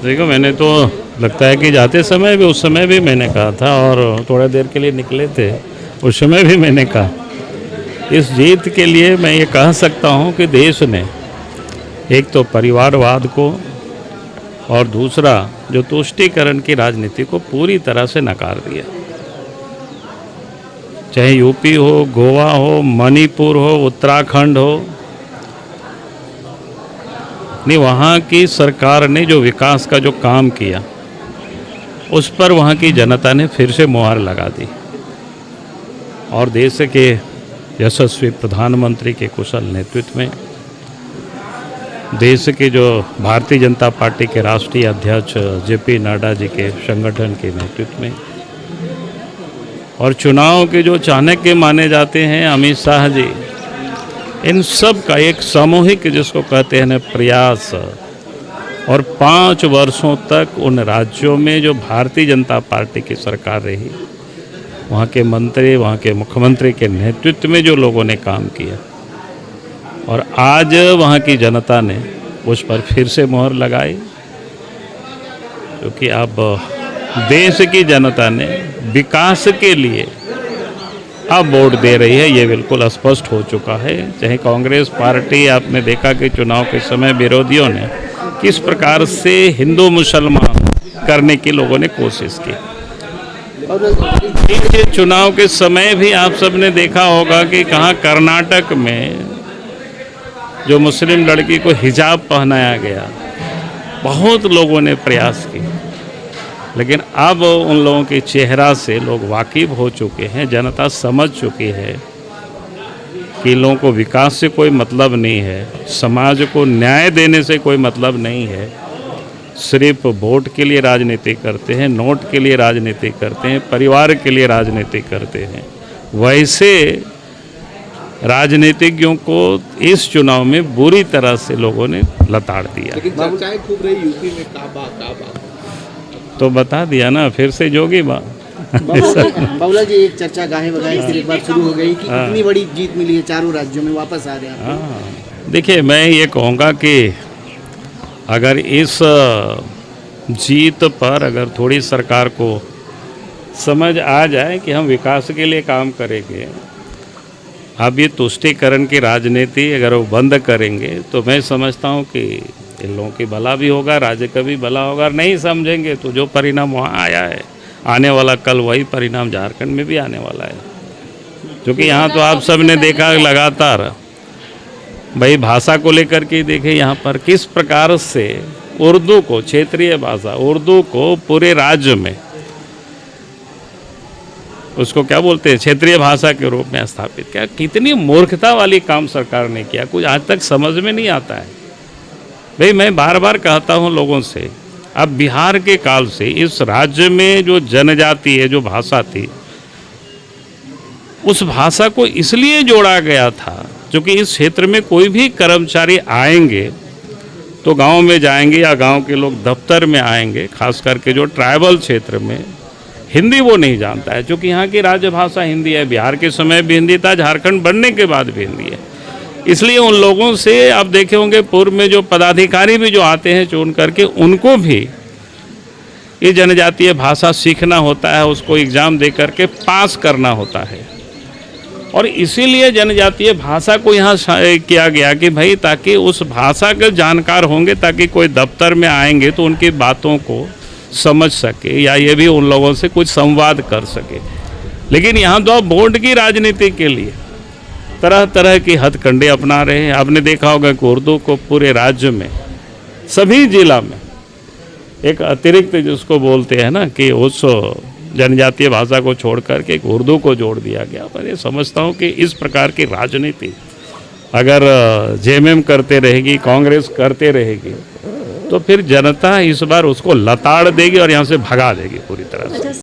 देखो, मैंने तो लगता है कि जाते समय भी, उस समय भी मैंने कहा था, और थोड़ा देर के लिए निकले थे उस समय भी मैंने कहा, इस जीत के लिए मैं ये कह सकता हूँ कि देश ने एक तो परिवारवाद को और दूसरा जो तुष्टीकरण की राजनीति को पूरी तरह से नकार दिया। चाहे यूपी हो, गोवा हो, मणिपुर हो, उत्तराखंड हो, नहीं, वहाँ की सरकार ने जो विकास का जो काम किया उस पर वहाँ की जनता ने फिर से मुहर लगा दी, और देश के यशस्वी प्रधानमंत्री के कुशल नेतृत्व में, देश के जो भारतीय जनता पार्टी के राष्ट्रीय अध्यक्ष जेपी नड्डा जी के संगठन के नेतृत्व में, और चुनाव के जो चाणक्य माने जाते हैं अमित शाह जी, इन सब का एक सामूहिक, जिसको कहते हैं प्रयास, और 5 वर्षों तक उन राज्यों में जो भारतीय जनता पार्टी की सरकार रही, वहाँ के मंत्री, वहाँ के मुख्यमंत्री के नेतृत्व में जो लोगों ने काम किया, और आज वहाँ की जनता ने उस पर फिर से मोहर लगाई, क्योंकि अब देश की जनता ने विकास के लिए अब वोट दे रही है, ये बिल्कुल स्पष्ट हो चुका है। चाहे कांग्रेस पार्टी, आपने देखा कि चुनाव के समय विरोधियों ने किस प्रकार से हिंदू मुसलमान करने की लोगों ने कोशिश की। ये चुनाव के समय भी आप सबने देखा होगा कि कहाँ कर्नाटक में जो मुस्लिम लड़की को हिजाब पहनाया गया, बहुत लोगों ने प्रयास किया, लेकिन अब उन लोगों के चेहरा से लोग वाकिफ हो चुके हैं, जनता समझ चुकी है कि लोगों को विकास से कोई मतलब नहीं है, समाज को न्याय देने से कोई मतलब नहीं है, सिर्फ वोट के लिए राजनीति करते हैं, नोट के लिए राजनीति करते हैं, परिवार के लिए राजनीति करते हैं। वैसे राजनीतिज्ञों को इस चुनाव में बुरी तरह से लोगों ने लताड़ दिया। लेकिन चर्चाएं खूब रही यूपी में, काबा तो बता दिया ना, फिर से जोगी बा। बाबूलाल जी, एक चर्चा गाहे बगाहे फिर एक बार शुरू हो गई कि इतनी बड़ी जीत मिली है, 4 राज्यों में वापस आ रहे हैं। देखिए, मैं ये कहूँगा कि अगर इस जीत पर अगर थोड़ी सरकार को समझ आ जाए कि हम विकास के लिए काम करेंगे, अब ये तुष्टीकरण की राजनीति अगर वो बंद करेंगे, तो मैं समझता हूँ कि इन लोगों की भला भी होगा, राज्य का भी भला होगा। और नहीं समझेंगे तो जो परिणाम वहाँ आया है, आने वाला कल वही परिणाम झारखंड में भी आने वाला है। क्योंकि यहाँ तो आप सब ने देखा लगातार, भाई भाषा को लेकर के देखे यहाँ पर किस प्रकार से उर्दू को, क्षेत्रीय भाषा उर्दू को पूरे राज्य में, उसको क्या बोलते हैं, क्षेत्रीय भाषा के रूप में स्थापित किया। कितनी मूर्खता वाली काम सरकार ने किया, कुछ आज तक समझ में नहीं आता है। भाई मैं बार बार कहता हूँ लोगों से, अब बिहार के काल से इस राज्य में जो जनजाति है, जो भाषा थी, उस भाषा को इसलिए जोड़ा गया था क्योंकि इस क्षेत्र में कोई भी कर्मचारी आएंगे तो गांव में जाएंगे या गांव के लोग दफ्तर में आएंगे, खास करके जो ट्राइबल क्षेत्र में हिंदी वो नहीं जानता है, क्योंकि यहाँ की राजभाषा हिंदी है। बिहार के समय भी हिंदी था, झारखंड बनने के बाद भी हिंदी है। इसलिए उन लोगों से आप देखे होंगे पूर्व में जो पदाधिकारी भी जो आते हैं चुन करके, उनको भी ये जनजातीय भाषा सीखना होता है, उसको एग्ज़ाम दे करके पास करना होता है। और इसीलिए जनजातीय भाषा को यहाँ किया गया कि भाई ताकि उस भाषा के जानकार होंगे, ताकि कोई दफ्तर में आएंगे तो उनकी बातों को समझ सके, या ये भी उन लोगों से कुछ संवाद कर सके। लेकिन यहाँ तो आप वोट की राजनीति के लिए तरह तरह की हथकंडे अपना रहे हैं। आपने देखा होगा कि उर्दू को पूरे राज्य में, सभी जिला में एक अतिरिक्त, जिसको बोलते हैं ना, कि उस जनजातीय भाषा को छोड़ करके एक उर्दू को जोड़ दिया गया। पर ये समझता हूँ कि इस प्रकार की राजनीति अगर जेएमएम करते रहेगी, कांग्रेस करते रहेगी, तो फिर जनता इस बार उसको लताड़ देगी और यहाँ से भगा देगी पूरी तरह से।